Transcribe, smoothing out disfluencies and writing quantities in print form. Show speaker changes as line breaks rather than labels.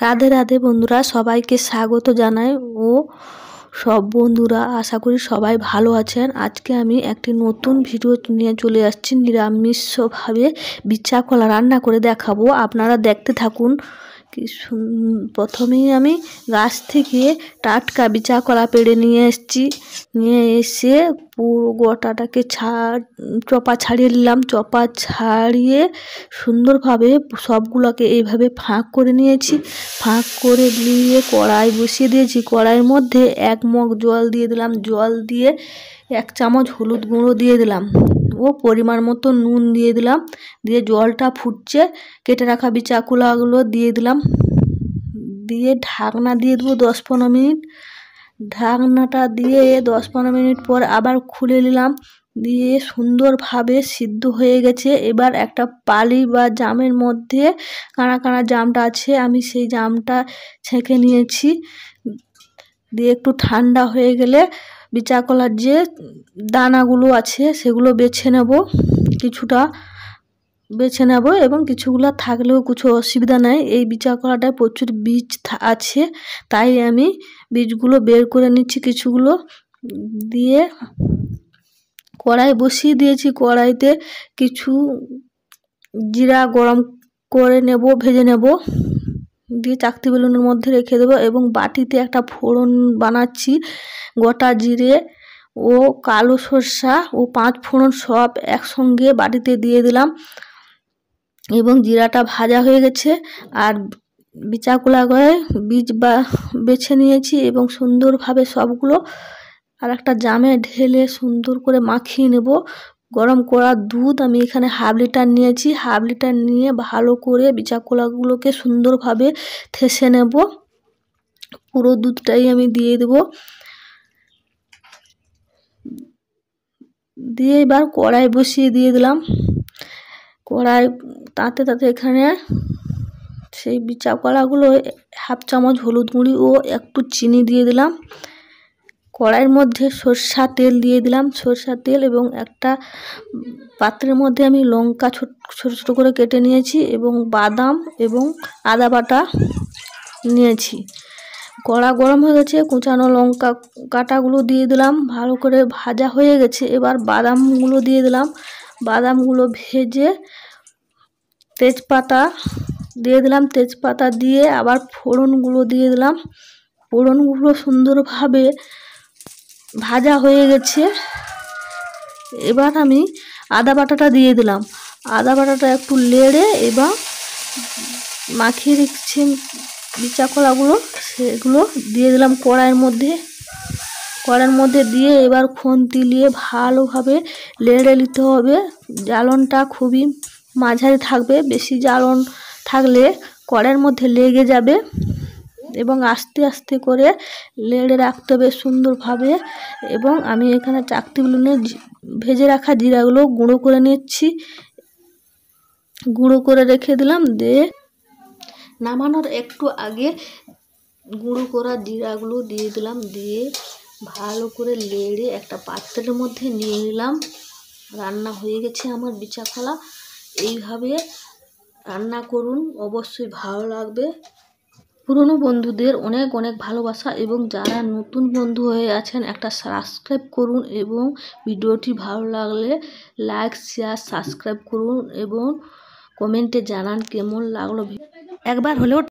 রাধে রাধে বন্ধুরা, সবাইকে স্বাগত জানাই। ও সব বন্ধুরা আশা করি সবাই ভালো আছেন। আজকে আমি একটি নতুন ভিডিও নিয়ে চলে আসছি। নিরামিষভাবে বিচা কলা রান্না করে দেখাবো, আপনারা দেখতে থাকুন। প্রথমেই আমি গাছ থেকে টাটকা বিচা কলা পেড়ে নিয়ে এসে পুরো গোটাটাকে চপা ছাড়িয়ে নিলাম। চপা ছাড়িয়ে সুন্দরভাবে সবগুলোকে এইভাবে ফাঁক করে নিয়েছি। ফাঁক করে নিয়ে কড়াই বসিয়ে দিয়েছি। কড়াইয়ের মধ্যে 1 মগ জল দিয়ে দিলাম। জল দিয়ে 1 চামচ হলুদ গুঁড়ো দিয়ে দিলাম ও পরিমাণ মতো নুন দিয়ে দিলাম। দিয়ে জলটা ফুটছে, কেটে রাখা বিচা কলাগুলো দিয়ে দিলাম। দিয়ে ঢাকনা দিয়ে দেবো 10-15 মিনিট। ঢাকনাটা দিয়ে 10-15 মিনিট পর আবার খুলে নিলাম। দিয়ে সুন্দরভাবে সিদ্ধ হয়ে গেছে। এবার একটা পালি বা জামের মধ্যে কাঁড়া কাঁড়া জামটা আছে, আমি সেই জামটা ছেঁকে নিয়েছি। দিয়ে একটু ঠান্ডা হয়ে গেলে বিচা কলার যে দানাগুলো আছে সেগুলো বেছে নেব, কিছুটা বেছে নেব এবং কিছুগুলো থাকলেও কিছু অসুবিধা নাই। এই বিচা কলাটায় প্রচুর বীজ আছে, তাই আমি বীজগুলো বের করে নিচ্ছি কিছুগুলো। দিয়ে কড়াই বসিয়ে দিয়েছি। কড়াইতে কিছু জিরা গরম করে নেব, ভেজে নেব। দিয়ে চাকতি বেলুনের মধ্যে রেখে দেবো এবং বাটিতে একটা ফোড়ন বানাচ্ছি। গোটা জিরে ও কালো সরষা ও 5 ফোড়ন সব একসঙ্গে বাটিতে দিয়ে দিলাম এবং জিরাটা ভাজা হয়ে গেছে। আর বিচা কলাগুলো বীজ বেছে নিয়েছি এবং সুন্দরভাবে সবগুলো আর একটা জামে ঢেলে সুন্দর করে মাখিয়ে নেব। গরম করা দুধ আমি এখানে 1/2 লিটার নিয়েছি। 1/2 লিটার নিয়ে ভালো করে বিচা কলাগুলোকে সুন্দরভাবে থেসে নেব। পুরো দুধটাই আমি দিয়ে দেব। দিয়ে এবার কড়াই বসিয়ে দিয়ে দিলাম। কড়াই তাতে এখানে সেই বিচা কলাগুলো 1/2 চামচ হলুদ গুঁড়ি ও একটু চিনি দিয়ে দিলাম। কড়াইয়ের মধ্যে সরষা তেল দিয়ে দিলাম। সরষা তেল এবং একটা পাত্রের মধ্যে আমি লঙ্কা ছোট ছোট করে কেটে নিয়েছি এবং বাদাম এবং আদা বাটা নিয়েছি। কড়া গরম হয়ে গেছে, কুচানো লঙ্কা কাটাগুলো দিয়ে দিলাম। ভালো করে ভাজা হয়ে গেছে। এবার বাদামগুলো দিয়ে দিলাম। বাদামগুলো ভেজে তেজপাতা দিয়ে দিলাম। তেজপাতা দিয়ে আবার ফোড়নগুলো দিয়ে দিলাম। ফোড়নগুলো সুন্দরভাবে ভাজা হয়ে গেছে। এবার আমি আদা বাটাটা দিয়ে দিলাম। আদা বাটাটা একটু নেড়ে এবার মাখিয়ে রেখেছি বিচা কলাগুলো, সেগুলো দিয়ে দিলাম কড়াইয়ের মধ্যে দিয়ে এবার খুন্তি দিয়ে ভালোভাবে নেড়ে নিতে হবে। জ্বালনটা খুবই মাঝারি থাকবে, বেশি জ্বালন থাকলে কড়াইয়ের মধ্যে লেগে যাবে এবং আস্তে আস্তে করে নেড়ে রাখতে হবে সুন্দরভাবে। এবং আমি এখানে চাকতি বেলুনে ভেজে রাখা জিরাগুলো গুঁড়ো করে নিচ্ছি, গুঁড়ো করে রেখে দিলাম। দিয়ে নামানোর একটু আগে গুঁড়ো করা জিরাগুলো দিয়ে দিলাম। দিয়ে ভালো করে নেড়ে একটা পাত্রের মধ্যে নিয়ে নিলাম। রান্না হয়ে গেছে আমার বিচা কলা। এইভাবে রান্না করুন, অবশ্যই ভালো লাগবে। পুরনো বন্ধুদের অনেক অনেক ভালোবাসা এবং যারা নতুন বন্ধু হয়ে আছেন একটা সাবস্ক্রাইব করুন এবং ভিডিওটি ভালো লাগলে লাইক শেয়ার সাবস্ক্রাইব করুন এবং কমেন্টে জানান কেমন লাগলো। একবার হলেও